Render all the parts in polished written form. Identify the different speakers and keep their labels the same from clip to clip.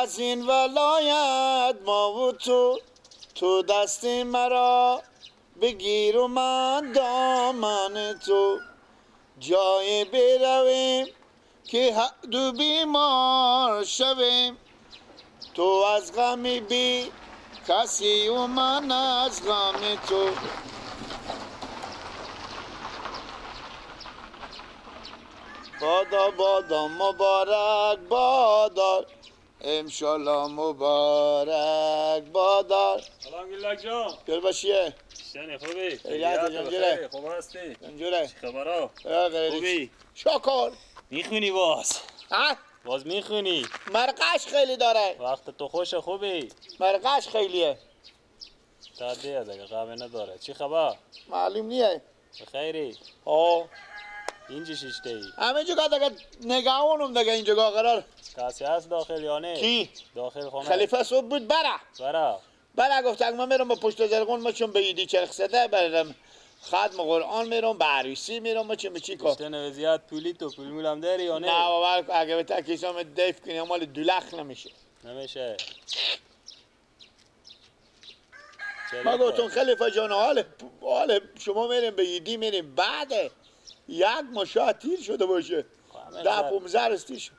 Speaker 1: از این ولایت ما و تو دست مرا بگیر و من دامن تو، جای برویم که هر دو بیمار شویم، تو از غم بی کسی و من از غم تو. بادا بادا مبارک بادار، امشالله مبارک بادار.
Speaker 2: سلام گلک جان.
Speaker 1: گل باشیه.
Speaker 2: شنی خوبی؟
Speaker 1: خیلیت جنجوره.
Speaker 2: خوب هستی؟
Speaker 1: جنجوره.
Speaker 2: چی خبرها؟
Speaker 1: خوبی؟ شاکر.
Speaker 2: میخونی باز؟
Speaker 1: ها؟
Speaker 2: باز میخونی؟
Speaker 1: مرقش خیلی داره.
Speaker 2: وقت تو خوشه خوبی؟
Speaker 1: مرقش خیلیه.
Speaker 2: تا دیگه غمه نداره. چی خبر؟
Speaker 1: معلوم نیه.
Speaker 2: بخیری؟ اینجا شیشته ای؟
Speaker 1: همه جگه دیگه نگاهونم دیگه این جگه قرار.
Speaker 2: کسی هست داخل یا نه؟
Speaker 1: کی؟
Speaker 2: داخل خونه.
Speaker 1: خلیفه صبح بود برا گفت اگه من میرم با پشت زرگون ما چون به ایدی چرخ زده برم خدم قرآن میرم به عروسی میرم ما چون به چی کار؟
Speaker 2: پشت نوزیات پولی تو پول مولم داری یا نه؟
Speaker 1: نه بابا اگه به تکیسام دیف کنی مال دولخ نمیشه.
Speaker 2: نمیشه.
Speaker 1: ما گفتم خلیفه جان حال شما میریم به ایدی میریم بعد یک مشاه تیر شده باشه 10-15 رستیش.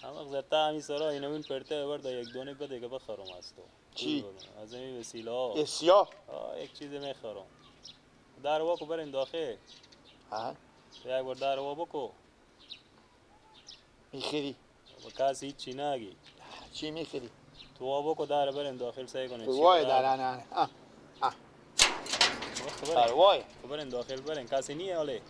Speaker 2: همه زرتا همی سرا اینمون پرته برده یک دونه بده که بخورم از تو.
Speaker 1: چی؟
Speaker 2: از این وسیله ها.
Speaker 1: اسیا؟
Speaker 2: یک چیزی میخورم. در واکو برین داخل.
Speaker 1: ها؟
Speaker 2: یک بار در وا بکو.
Speaker 1: میخیری؟
Speaker 2: با کسی هیچی نگی.
Speaker 1: چی میخیری؟
Speaker 2: تو وا بکو در برین داخل سعی کنین.
Speaker 1: وای در نه. وای.
Speaker 2: کو برین داخل برین کسی نیه ولی.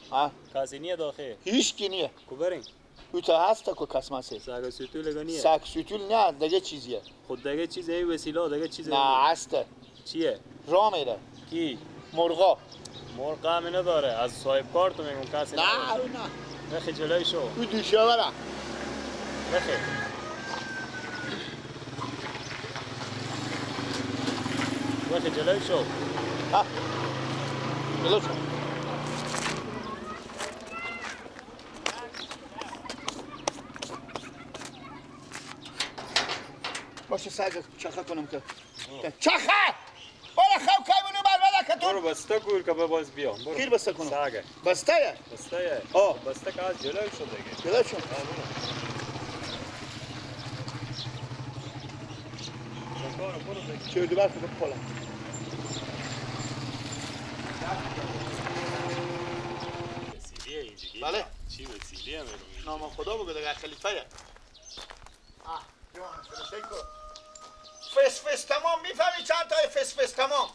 Speaker 2: کسی نیه داخل.
Speaker 1: هیچ کی نیه.
Speaker 2: کو برین.
Speaker 1: او تا هست کو کس ماسه.
Speaker 2: ساگ سوتول نیه.
Speaker 1: ساگ سوتول نه دیگه چیزیه.
Speaker 2: خود دیگه چیزه ای وسیله دیگه چیزه.
Speaker 1: نه هسته.
Speaker 2: چیه؟
Speaker 1: را میره.
Speaker 2: کی؟
Speaker 1: مرغا.
Speaker 2: مرغ هم نداره از صاحب کار تو میگم کسی
Speaker 1: نه
Speaker 2: نه. بخی جلوی شو.
Speaker 1: او دوشه برا.
Speaker 2: بخی. بخی جلوی شو.
Speaker 1: ها. جلو شو. باشه ساگ چخه کنم که. چخه! برو خو که منو برباده که تو.
Speaker 2: برو بسته کور که باز بیام. برو.
Speaker 1: کیر بسته کنم.
Speaker 2: ساگه.
Speaker 1: بسته یه؟
Speaker 2: بسته یه. بسته که از جلوی شو دیگه.
Speaker 1: جلو شو. چه دو برخی بپالا.
Speaker 2: وسیلیه اینجا.
Speaker 1: بله.
Speaker 2: چی وسیلیه میرم؟
Speaker 1: نام خدا بگو دیگه خلیفه یه. جوان سلسیکو. فس تمام میفهمی چند تای فس تمام؟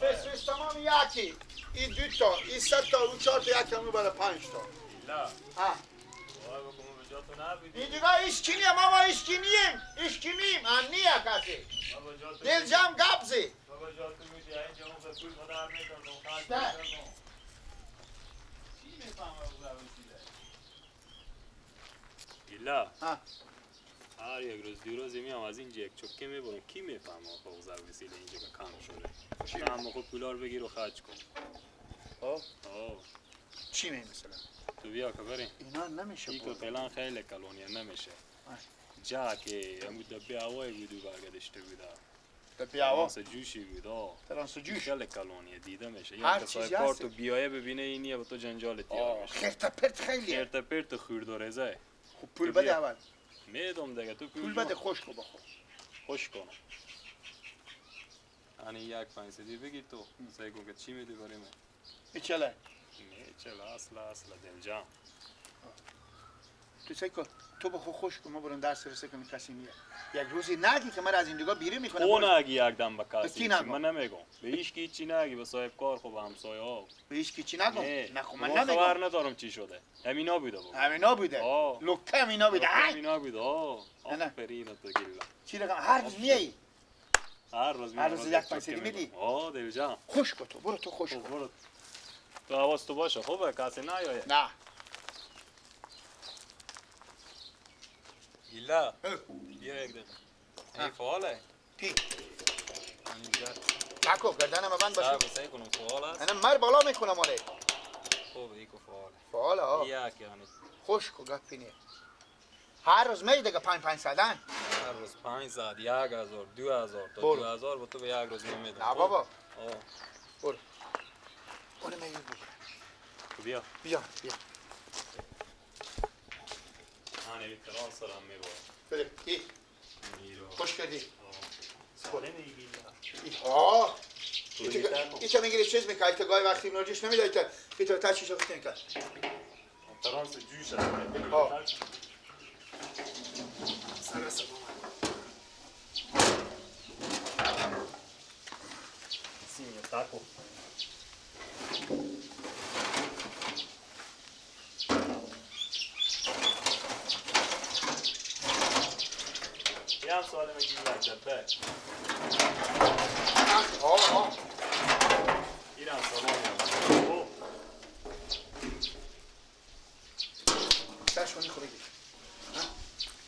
Speaker 1: فس تمام یکی. این 2 تا، این 100 تا، اون 4 تا یک همون برای 5 تا.
Speaker 2: ایلا.
Speaker 1: این دیگه ایشکینیم ماما ایشکینیم. ایشکینیم انیه کسی. دل جمع گبزی.
Speaker 2: بابا جا تو میدی اینجا اون به پول مدار میکنم.
Speaker 1: نه.
Speaker 2: چی میفهمم او وسیله؟ ایلا. هر یک روز دو روزی میام از اینجا یک چکه میبرم کی میفهمه آخه وسیله اینجا که کم شده. کم خود پولار بگیر و خرج کن.
Speaker 1: چی می مثلا؟
Speaker 2: تو بیا که بریم.
Speaker 1: اینا نمیشه.
Speaker 2: این که فعلا خیلی کلونیه نمیشه. جا که همون دبی هوایی بودو برگردشته بوده.
Speaker 1: دبی هوا؟
Speaker 2: ترانس جوشی بود.
Speaker 1: ترانس جوش؟
Speaker 2: خیلی کلونیه دیده میشه.
Speaker 1: هر چیزی هست.
Speaker 2: کار تو بیایه ببینه اینیه با تو جنجال تیار میشه.
Speaker 1: خیرت پرت خیلیه.
Speaker 2: خیرت پرت خورد و رزه.
Speaker 1: خب پول بده اول.
Speaker 2: میدم دیگه تو
Speaker 1: پول بده خوش کو بخور.
Speaker 2: خوش کنم. یعنی یک 500 بگیر تو. سعی کن که چی میدی بریم.
Speaker 1: چله؟
Speaker 2: چله اصلا دلجام.
Speaker 1: تو سعی کن تو بخور خوش کن ما بریم درس رسه کنیم کسی نیه. یک روزی نگی که من از این دیگه بیرون میکنم.
Speaker 2: او نگی یک دم به کسی.
Speaker 1: من
Speaker 2: نمیگم. به هیچ کی چی نگی به صاحب کار خب همسایه ها.
Speaker 1: به هیچ کی چی نگم. نه خب من
Speaker 2: نمیگم. خبر ندارم چی شده. همینا بوده بود.
Speaker 1: همینا بوده. لکه همینا بوده.
Speaker 2: همینا بوده. آفرین تو گیلا.
Speaker 1: چی رقم هر روز میای؟
Speaker 2: هر روز
Speaker 1: یک 500 میدی؟
Speaker 2: دلجام.
Speaker 1: خوش کن تو برو تو خوش کن.
Speaker 2: برو. تو حواس تو باشه خوبه کسی نیایه.
Speaker 1: نه.
Speaker 2: گیلا. بیا یک دقیقه. این فعاله؟
Speaker 1: کی؟
Speaker 2: اینجا.
Speaker 1: نکو گردنم بند باشه.
Speaker 2: سعی کنم فعال است.
Speaker 1: انا مر بالا میکنم آره.
Speaker 2: خوبه ایکو فعاله.
Speaker 1: فعاله
Speaker 2: یک یعنی.
Speaker 1: خوش کو گپ نیه. هر روز می دیگه 500
Speaker 2: هر روز 500 1000 2000 تا
Speaker 1: برو.
Speaker 2: 2000 با تو به یک روز نمیدم.
Speaker 1: نه بابا
Speaker 2: آه
Speaker 1: برو اونو میگیر بگیر
Speaker 2: بیا
Speaker 1: بیا
Speaker 2: من این تران سرم میبارم
Speaker 1: بده ای
Speaker 2: میرو
Speaker 1: خوش کردی
Speaker 2: ساله میگی
Speaker 1: ایتا میگیری چیز میکنی تا گاهی وقتی نوجش نمیداری تا ایتا تا چیشا خود نکن
Speaker 2: تران سه جوش هست
Speaker 1: سر سر
Speaker 2: سیمی تاکو یه هم سوال میگی یک دبه این هم سوال میگم
Speaker 1: سرشونی خود بگیر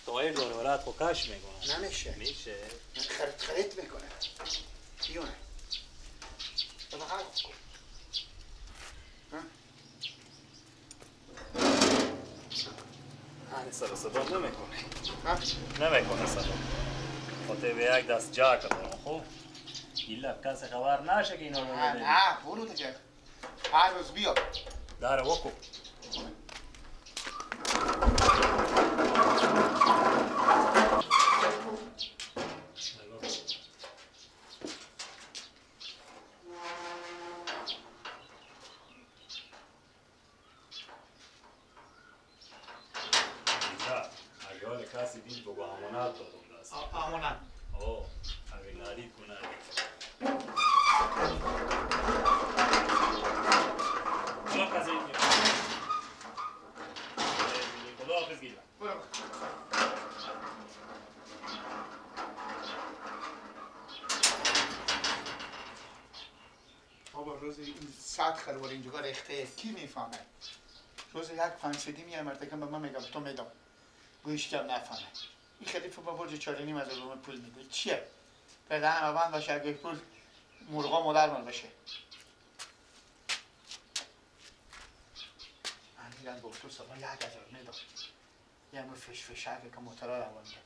Speaker 2: دایر داره ورد خو کش میکنه
Speaker 1: نمیشه
Speaker 2: میشه
Speaker 1: خرید میکنه بیونه بابا هر کن
Speaker 2: سر صدا نمیکنه نمیکنه صدا خاطر به یک دست جا کنم خوب ایلا کسی خبر نشه که اینا رو میدهیم
Speaker 1: نه برو دیگه هر روز بیا
Speaker 2: داره وکو اگه کسی دید بگو امانت دادم دست
Speaker 1: امانت
Speaker 2: آه اگه ندید کنه خدا کسی دید خدا حافظ گیرم
Speaker 1: برو بابا روز این 100 خروار اینجا ریخته کی میفهمه روز یک 500 میای مرتکه به من میگم تو میدم گویش کم نفهمه این خلیفه با برج 4.5 از روم پول میده چیه پدرم بند باشه اگه پول مرغا مادر من بشه من میگن گفت تو سبا 1000 میدم یه مو فشفشک که موتورا روانده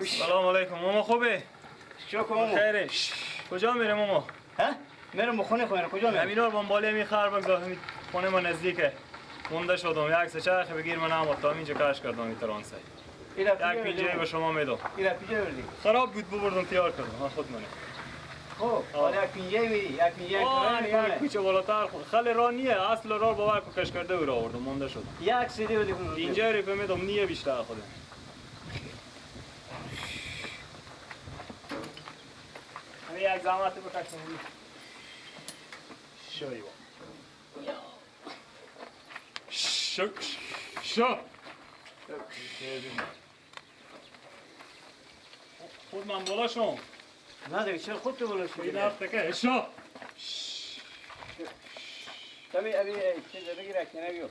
Speaker 2: سلام علیکم ماما خوبه؟
Speaker 3: شکر ماما
Speaker 2: خیرش کجا میره ماما؟
Speaker 3: ها؟ میرم خونه کجا میرم؟
Speaker 2: همین رو بالا میخر بگذار همین خونه ما نزدیکه مونده شدم یک سه چرخ بگیر من هم تا اینجا کارش کردم این ترانسه یک پیجه به شما میدم
Speaker 3: اینا پیجه بردی
Speaker 2: خراب بود ببردم تیار کردم من خود منه
Speaker 3: خب حالا یک پیجه میدی یک پیجه
Speaker 2: یک کوچه بالاتر خود خیلی راه نیه اصل راه باور کو کش کرده او را آوردم مونده شد
Speaker 3: یک سیدی بودی کنم
Speaker 2: اینجا ری میدم نیه بیشتر خودم همین یک زحمت بکشم شوی با شو خود من بالا شم
Speaker 3: نه دیگه چرا خود تو بلند شدی؟
Speaker 2: این هفته که شو
Speaker 3: تمی ابی چیز بگیر کنه بیو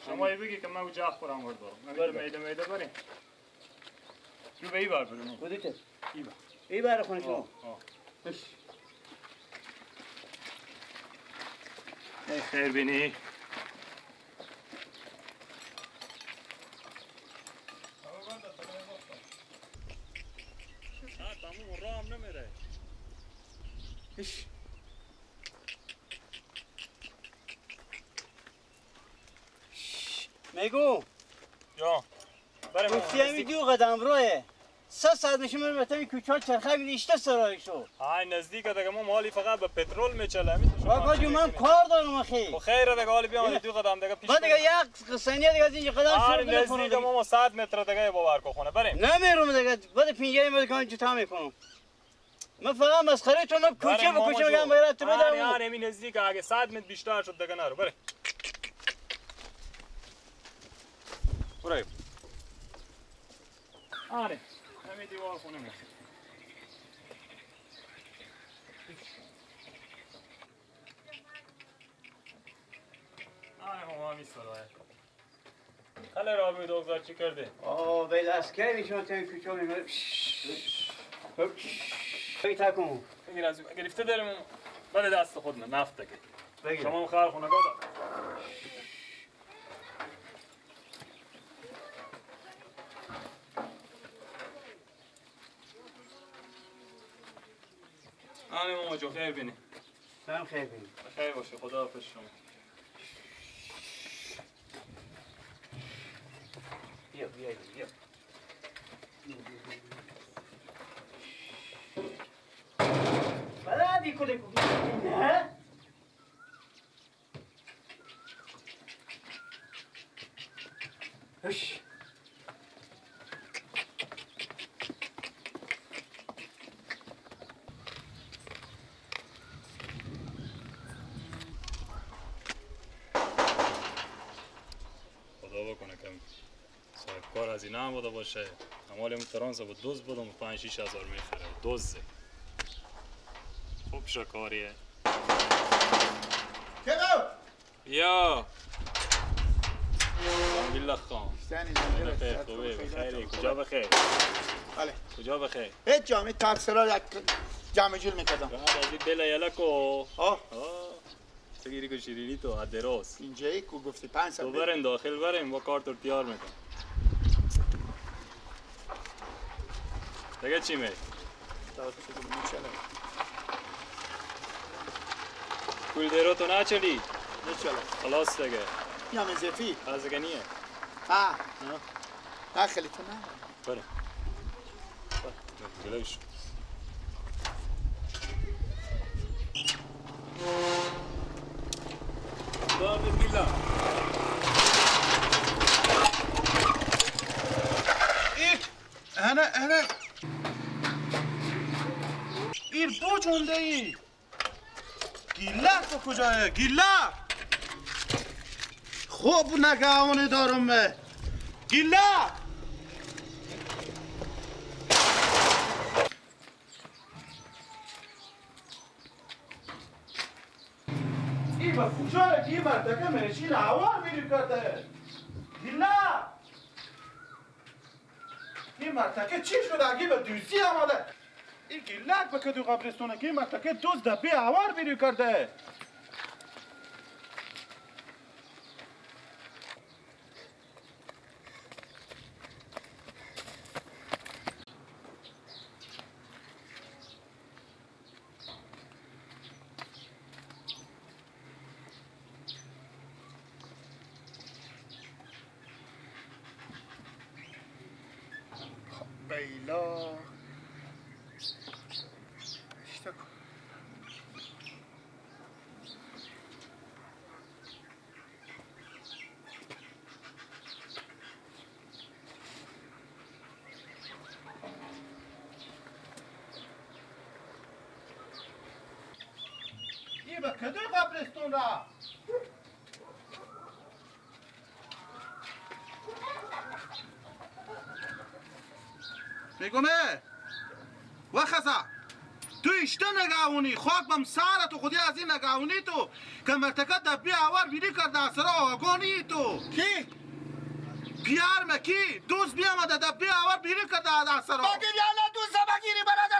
Speaker 2: شما ای بگی که من جا خورم ورد برم من میده بریم رو به ای بار بریم
Speaker 3: کدیته؟
Speaker 2: ای بار
Speaker 3: ای بار خونه شما
Speaker 2: بش خیر بینی تموم راه هم نمیره
Speaker 3: میگو
Speaker 2: یا بریم
Speaker 3: گفتی همی 2 قدم روه 300 نشون میرم بتمی کوچه چرخه بیدی اشته سرایشو
Speaker 2: های نزدیک دیگه ما مالی فقط به پترول میچله
Speaker 3: بابا جو من کار دارم اخی
Speaker 2: خب خیره دیگه حالی بیام 2 قدم دیگه پیش
Speaker 3: بعد دیگه یک ثانیه دیگه از اینجا قدم
Speaker 2: آره
Speaker 3: شروع کنم
Speaker 2: نزدیک ما 100 متر دیگه باور کو خونه بریم
Speaker 3: نمیرم دیگه بعد پینجه میاد که چطور میکنم من فقط مسخره تو من کوچه به کوچه میگم باید تو بدم
Speaker 2: یار همین نزدیک اگه 100 متر بیشتر شد دیگه نرو بره برای آره همین دیوار خونه میشه آره هم همی سرایه خاله رابی دوزار چی کرده؟
Speaker 3: آه باید اسکری شما توی کوچه میگم بگی تکون
Speaker 2: بگیر از گرفته دارم بله دست خود نفت که
Speaker 3: بگیر
Speaker 2: شما هم خواهر خونه گادا آنه ماما جو خیر بینی
Speaker 3: هم خیر بینی
Speaker 2: خیر باشه خدا حافظ شما
Speaker 3: بیا بیا بلدی کده نه هش
Speaker 2: خدا بکنه کم صاحب کار از این هم بوده باشه امال اون ترانس با دوز بودم 5-6 هزار میخره دوزه خوب شکاریه
Speaker 1: کدو
Speaker 2: یا بالله خان
Speaker 1: استنی
Speaker 2: بخیر خوبه بخیری کجا بخیر
Speaker 1: بله
Speaker 2: کجا بخیر
Speaker 1: هیچ جامعه تاکسرا جامعه جول میکردم
Speaker 2: بعد از این دل یلکو
Speaker 1: آه
Speaker 2: سگیری که شیرینی تو ادراس
Speaker 1: اینجایی کو گفتی 5
Speaker 2: تو
Speaker 1: سال
Speaker 2: برین داخل برین با کارت رو تیار میکن دیگه چی می؟ کوی دیرو تو نچلی؟
Speaker 1: نچلا
Speaker 2: خلاص دیگه
Speaker 1: یا مزفی
Speaker 2: از دیگه نیه
Speaker 1: ها نه خیلی تو نه
Speaker 2: بریم جلوش دامه بیلا
Speaker 1: انا این بو جونده ای گیلا تو کجایه گیلا خوب نگاونه دارم گیلا این با کجایه گی مرتکه منشین هوار میری کرده گیلا این مرتکه چی شده اگه به دوزی آمده این گیلک بکدو قبرستونه که این مرتکه دوز دبی هوار بیری کرده بیلا این به کدوی قبرستون را میگمه وخزا تو اشته نگاونی خاک بم سارت و خودی از این نگاونی تو که مرتکت دبی آور بیری کرده سرا آگانی تو کی؟ پیار مکی دوست بیامده دبی آور بیری کرده سرا بگیر یالا دوزه بگیری برادر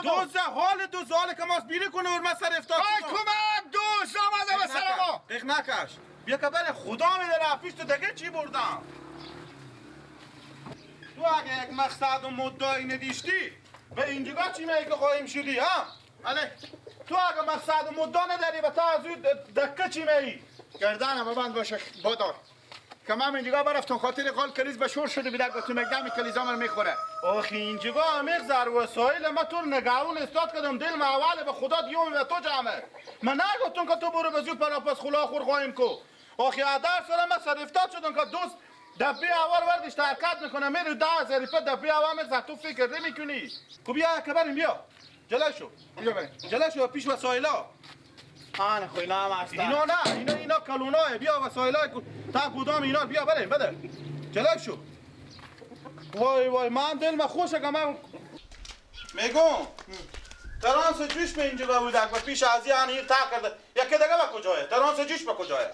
Speaker 3: دوزه حال دوزه حال که ماست بیری کنه ورمه سر افتاد
Speaker 1: آی کمک دوز آمده به سر ما
Speaker 3: اخ نکش بیا که بله خدا میداره پیش تو دیگه چی بردم تو اگه یک مقصد و مدعی ندیشتی به اینجا چی میگه که خواهیم شدی ها؟
Speaker 1: بله
Speaker 3: تو اگه مقصد و مدعا نداری به تا از دکه چی میگی؟
Speaker 1: گردانم ببند باشه بادار که من اینجا برفتم خاطر قال کلیز به شور شده بیدک به تو مقدمی کلیزا من میخوره
Speaker 3: آخی اینجا امیق زر وسایل ما تو نگاون استاد کدم دل ما اول به خدا دیوم به تو جامه من نگفتم که تو برو بزیو پراپس خلا خور خواهیم کو آخی آدار سر ما سر افتاد شدم که دوست دبی آور وردش حرکت میکنه میره 10,000 روپیه دبی آور میزه تو فکر نمیکنی کو بیا که بریم بیا جلو شو جلو شو پیش وسایلا.
Speaker 1: آن خوینا هم هستن.
Speaker 3: اینا نه اینا کلونای بیا وسایلای تا کدام اینا بیا بریم بده جلو شو. وای من دل ما خوشه که من میگم ترانس جوش به اینجا بودک و پیش از این هیر تا کرده یکی دیگه با کجایه ترانس جوش با کجایه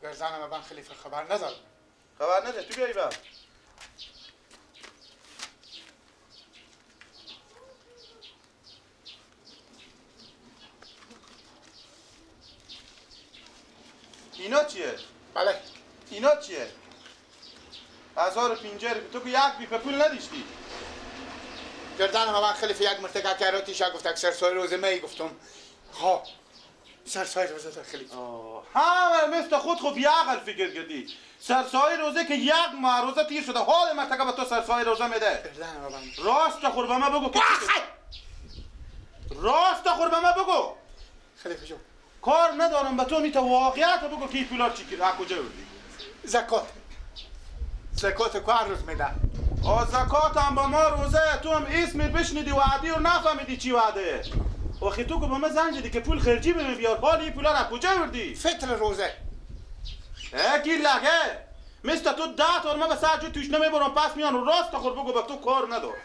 Speaker 1: گرزانم من خلیفه خبر ندارم.
Speaker 3: خبر نده تو بیایی با اینا چیه؟
Speaker 1: بله
Speaker 3: اینا چیه؟ 1050 تو که یک بیپ پول ندیشتی
Speaker 1: گردانم من خلیفه یک مرتکه کراتی گفت سرسای روزه می گفتم ها سرسای روزه در خلیفه
Speaker 3: همه مثل خود خوب یعقل فکر کردی سرسای روزه که یک ماه روزه تیر شده حال مرتکه به تو سرسای روزه میده
Speaker 1: گردانم من
Speaker 3: راست خور به ما بگو که راست خور به ما بگو
Speaker 1: خلیفه جون
Speaker 3: کار ندارم به تو میته واقعیت بگو که این پولار چی کرد کجا بردی
Speaker 1: زکات کار روز میده
Speaker 3: زکات هم با ما روزه تو هم اسمی بشنیدی وعدی و نفهمیدی چی وعده آخی تو که با ما زنگ زدی که پول خرجی بهم بیار حال این پولا را کجا بردی
Speaker 1: فطر روزه
Speaker 3: کی لگه مثل تو 10 تا ما به سر جو توش نمیبرم پس میان راست خور بگو به تو کار ندارم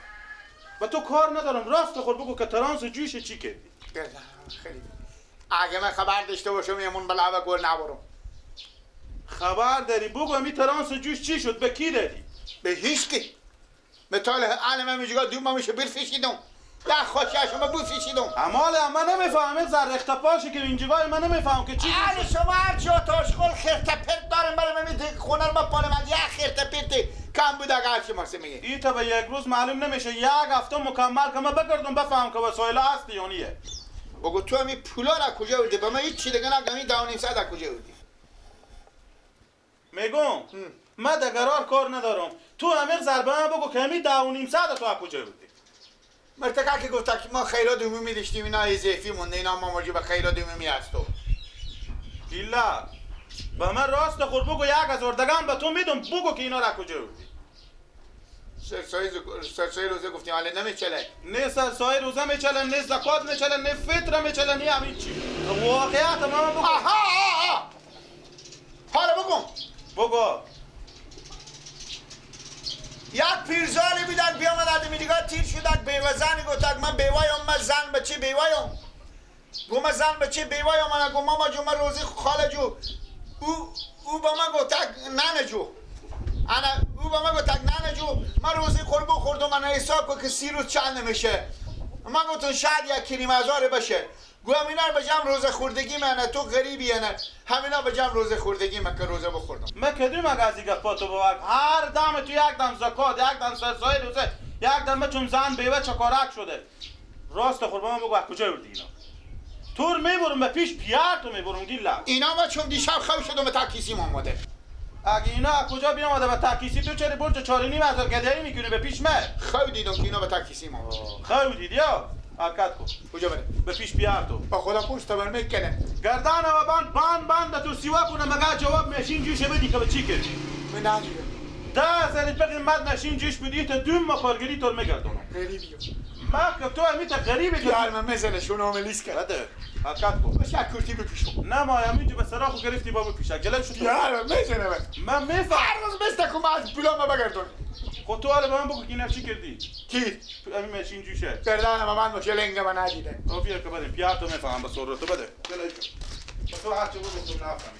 Speaker 3: به تو کار ندارم راست خور بگو که ترانس جوش چی کردی
Speaker 1: خیلی اگه من خبر داشته باشم یمون بلا و گل نبرم
Speaker 3: خبر داری بگو می ترانس جوش چی شد به کی دادی
Speaker 1: به هیچ کی مثال علم میجگا دوم میشه بیر فیشیدم یا خوشش ما بو فیشیدم
Speaker 3: امال من نمیفهمم زر اختپاشی که اینجای من نمیفهم که چی
Speaker 1: علی شما هر جا تاشخول خرت پرت دارم برای من میده خونه ما پارلمان یا خرت پرت کم بود اگر چی ماست میگه
Speaker 3: این تا به یک روز معلوم نمیشه یک هفته مکمل که من بگردم بفهم که وسایل هستی یا نیه
Speaker 1: بگو تو همی پولا را کجا بودی به من هیچ چی دیگه نگمی 2.5 را کجا بودی
Speaker 3: میگم من دگرار کار ندارم تو امیر ضربه من بگو که همی 2.5 تو کجا بودی
Speaker 1: مرتکه که گفت که ما خیرات عمومی داشتیم اینا ایزیفی مونده اینا ما موجب خیرات عمومی هستو
Speaker 3: ایلا با من راست خور بگو 1000 دگم به تو میدم بگو که اینا را کجا بودی
Speaker 1: سرسای روزه گفتیم حالا نمیچله
Speaker 3: نه سرسای روزه میچله نه زکات میچله نه فطر میچله نه همین چی واقعیت من بگو
Speaker 1: آها حالا
Speaker 3: بگو
Speaker 1: یک پیرزالی بیدن بیامد میدیگاه تیر شدک بیوه زنی گفتک من بیوایم من زن بچه بیوایم گو من زن بچه بیوایم من گو ماما جو من روزی خاله جو او با من گفتک ننه جو او با من گفتک ننه جو من روزی خوردم من حساب که 30 روز چند نمیشه من گفتم شاید 1,000 بشه گو همینا رو بجم روزه خوردگی منه تو غریبی نه همینا بجم روزه خوردگی من که روزه بخوردم
Speaker 3: من کدوم از این گپا تو باور هر دم تو یک دم زکات یک دم سرسای روزه یک دم چون زن بیوه چکارک شده راست قربان بگو از کجا بردی اینا تور میبرم به پیش پیار تو میبرم گیلا
Speaker 1: اینا ما چون دیشب خواب شدم به تاکیسیم آمده
Speaker 3: اگه اینا از کجا بیامده به تاکیسی تو چرا برج 4.5 گدایی میکنی به پیش من
Speaker 1: خواب دیدم که اینا به تاکیسیم آمده
Speaker 3: خواب دیدی یا حرکت کن
Speaker 1: کجا بره
Speaker 3: به پیش پیار تو
Speaker 1: با خدا پوست بر میکنه
Speaker 3: گردان و بند تو سیوا کنه مگه جواب ماشین جوش بدی که به چی کردی
Speaker 1: من ندیدم
Speaker 3: 10,000 قیمت ماشین جوش بدی تا دوم ما کارگری تو میگردونم
Speaker 1: غریبیو
Speaker 3: ما که تو همیتا غریبی تو
Speaker 1: یار من میزنه شونو ملیس کرد
Speaker 3: بده حرکت کن
Speaker 1: باشه کرتی بپیشو
Speaker 3: نه ما همینجا به سراخو گرفتی بابا پیشک گلم شد
Speaker 1: یار من میزنه
Speaker 3: من میفهم
Speaker 1: هر روز بسته که از پولا ما بگردون
Speaker 3: خود تو حالا به من بگو که اینا چی کردی
Speaker 1: کی؟
Speaker 3: همین ماشین جوشه
Speaker 1: گردانم من باشه لنگ من ندیده
Speaker 3: تو بیا که بریم پیار تو میفهم با سر تو بده گلم شد تو هرچه بگو تو نفهمی